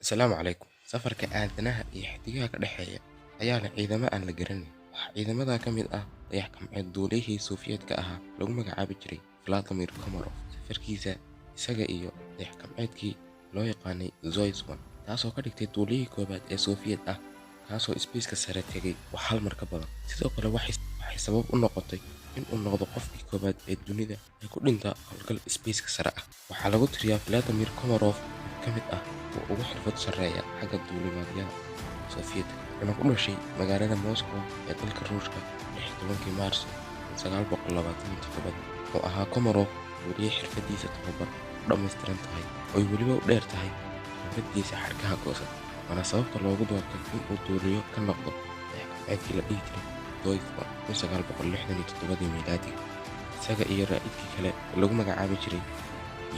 السلام عليكم. safarka aadanaha iyo xidigaha ka dhexeeya ayaa leh ciidamo aan la garanayn. Waxaa ciidamada ka mid ah dayax-gacmeed duulihii Sofiyeedka ahaa lagu magacaabi jiray Vladimir Komarov. Safarkiisa isaga iyo dayax-gacmeedkii loo yaqaanay Soyuz 1, taasoo ka dhigtay duulihii koobaad ee Sofiyeed ah kaasoo spaceka sare tegay wax hal mar ka badan. Sidoo kale waxay sabab u noqotay in uu noqdo qofkii koobaad ee dunida ee ku dhinta howlgal spaceka sare ah. Waxaa lagu tiriyaa Vladimir Komarov mid ka mid ah oo ugu xirfad sarreeya xagga duulimaadyada Sofiyeedka. Wuxuuna ku dhashay magaalada Moscow ee dalka Ruushka 16 Maarso 1927. oo ahaa Komarov duuliye xirfadiisa tababar u dhammaystiran tahay oo ay weliba u dheer tahay khibradiisa xadhkaha goosan. waana sababta loogu doortay in uu duuliyo ka noqdo dayax-gacmeedkii la dhihi jiray Soyuz 1967 miilaadiga. isaga iyo raa'idkii kale lagu magacaabi jiray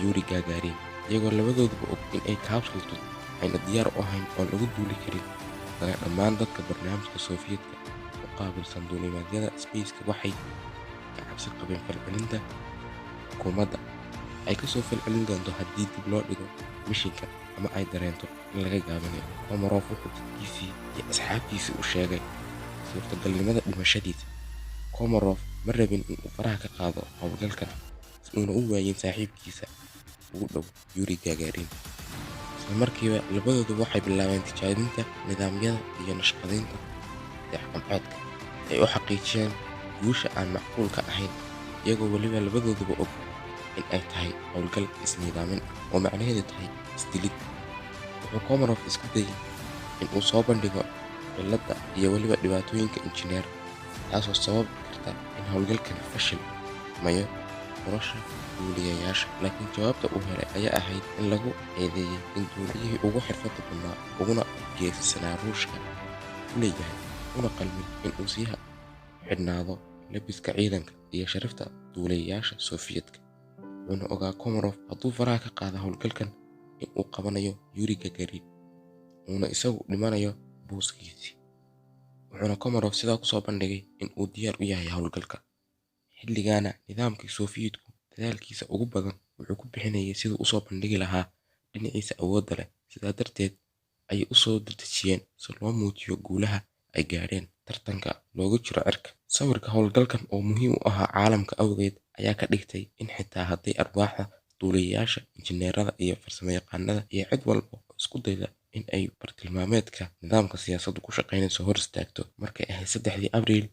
Yuri Gagarin, iyagoo labadooduba og in ay kaabsultu ayna diyaar u ahayn oo lagu duuli karin. Dhammaan dadka barnaamijka Sofiyeedka u qaabilsan duulimaadyada spaceka waxay ka cabsi qabeen falcelinta xukuumadda ay kasoo falcelin doonto haddii dib loo dhigo mishinka ama ay dareento in laga gaabinayo. Komarov wuxuu dadkiisii iyo asxaabtiisii u sheegay suurtagalnimada dhimashadiisa. Komarov ma rabin in uu faraha ka qaado howlgalkan si uuna u waayin saaxiibkiisa ugu dhow Yuri Gagarin. isla markiiba labadoodu waxay bilaabeen tijaabinta nidaamyada iyo nashqadaynta dayax-gacmeedka ay u xaqiijiyeen guusha aan macquulka ahayn, iyagoo weliba labadooduba og in ay tahay howlgal isnidaamin oo macnaheedu tahay isdilid. wuxuu Komarov isku dayay in uu soo bandhigo cilladda iyo weliba dhibaatooyinka injineer, taasoo sababi karta in howlgalkani fashil mayo nolosha duuliyayaasha. laakiin jawaabta uu helay ayaa ahayd in lagu eedeeyay in duuliyihii ugu xirfadda badnaa uguna geesisanaa Ruushka u leeyahay una qalmin in uu sii xidhnaado labiska ciidanka iyo sharafta duuliyayaasha Sofiyeedka. wuxuuna ogaa Komarov hadduu faraha ka qaado howlgalkan in uu qabanayo Yuri Gagarin uuna isagu dhimanayo booskiisii. wuxuuna Komarov sidaa kusoo bandhigay in uu diyaar u yahay howlgalka. xilligaana nidaamkii Sofiyeedku dadaalkiisa ugu badan wuxuu ku bixinayay siduu usoo bandhigi lahaa dhinaciisa awoodda leh. sidaa darteed ayay u soo dedejiyeen si loo muujiyo guulaha ay gaadheen tartanka loogu jiro cirka. sawirka howlgalkan oo muhiim u ahaa caalamka awgeed ayaa ka dhigtay in xitaa hadday arwaaxda duuliyayaasha, injineerada iyo farsamayaqaanada iyo cid walba oo isku dayda in ay bartilmaameedka nidaamka siyaasaddu ku shaqaynayso hor istaagto. markay ahayd 3 Abriil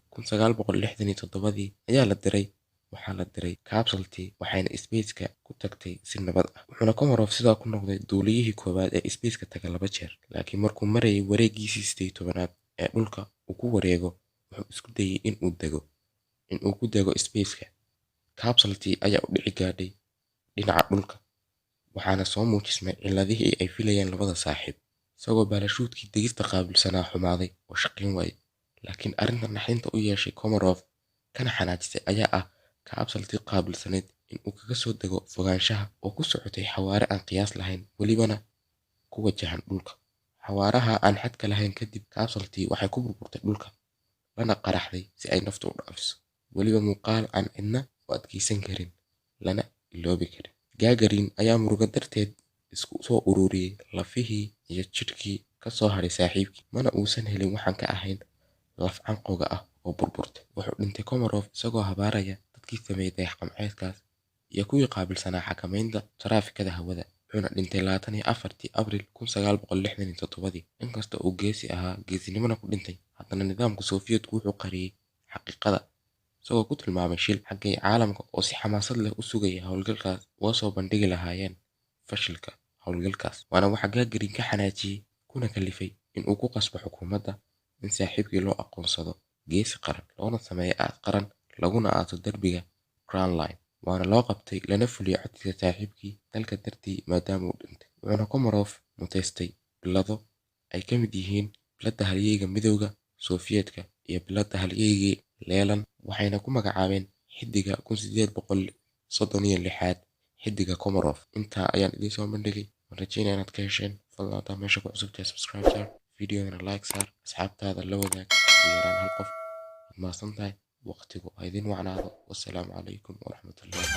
1967 waxaa la diray kaabsultii waxayna spaceka ku tagtay si nabad ah. wuxuuna Komarov sidaa ku noqday duuliyihii koowaad ee spaceka taga 2 jeer. laakiin markuu marayay wareegiisii 18aad ee dhulka uu ku wareego, wuxuu isku dayay in uu ku dego spaceka. kaabsultii ayaa u dhici gaadhay dhinaca dhulka, waxaana soo muujismay cilladihii ay filayeen labada saaxiib. isagoo baalashuudkii degista qaabilsanaa xumaaday oo shaqayn waayay. laakiin arrinta naxdinta u yeeshay Komarov kana xanaajisay ayaa ah kaabsultii qaabilsaneyd in uu kaga soo dego fogaanshaha oo ku socotay xawaare aan qiyaas lahayn, welibana ku wajahan dhulka. xawaaraha aan xadka lahayn kadib, kaabsultii waxay ku burburtay dhulka lana qaraxday si ay naftu u dhaafiso. weliba muuqaal aan cidna u adkaysan karin lana iloobi karin. Gagarin ayaa murugo darteed isku soo ururiyey lafihii iyo jidhkii ka soo hadhay saaxiibkii, mana uusan helin waxaan ka ahayn laf canqowga ah oo burburtay. wuxuu dhintay Komarov isagoo habaaraya dadkii sameeyay dayax-gacmeedkaas iyo kuwii qaabilsanaa xakamaynta taraafikada hawada. wuxuuna dhintay 24 Abriil 1967. inkasta uu geesi ahaa, geesinimona ku dhintay, haddana nidaamka Sofiyeedku wuxuu qariyay xaqiiqada isagoo ku tilmaamay shil. xaggay caalamka oo si xamaasad leh u sugaya howlgalkaas uga soo bandhigi lahaayeen fashilka howlgalkaas. waana waxa Gagarin ka xanaajiyey kuna kalifay in uu ku qasbo xukuumadda in saaxiibkii loo aqoonsado geesi qaran, loona sameeyo aad qaran, laguna aaso derbiga Crown Line. waana loo qabtay lana fuliyo codsiga saaxiibkii dalka dartii maadaama uu dhintay. wuxuuna Komarov muteystay bilado ay ka mid yihiin biladda halyeyga midowga Sofiyeedka iyo biladda halyeygii Lenin, waxayna ku magacaabeen xiddiga 1836 xiddiga Komarov. intaa ayaan idiin soo bandhigay. waan rajeynaya inaad ka hesheen. fadlan hadaa meesha ku cusubtahay subscribe saar, videogana like saar, asxaabtaada la wadaag ugu yaraan hal qof. waad mahadsantahay. waqtigu ha idin wacnaado. Wassalaamu calaykum waraxmatullaahi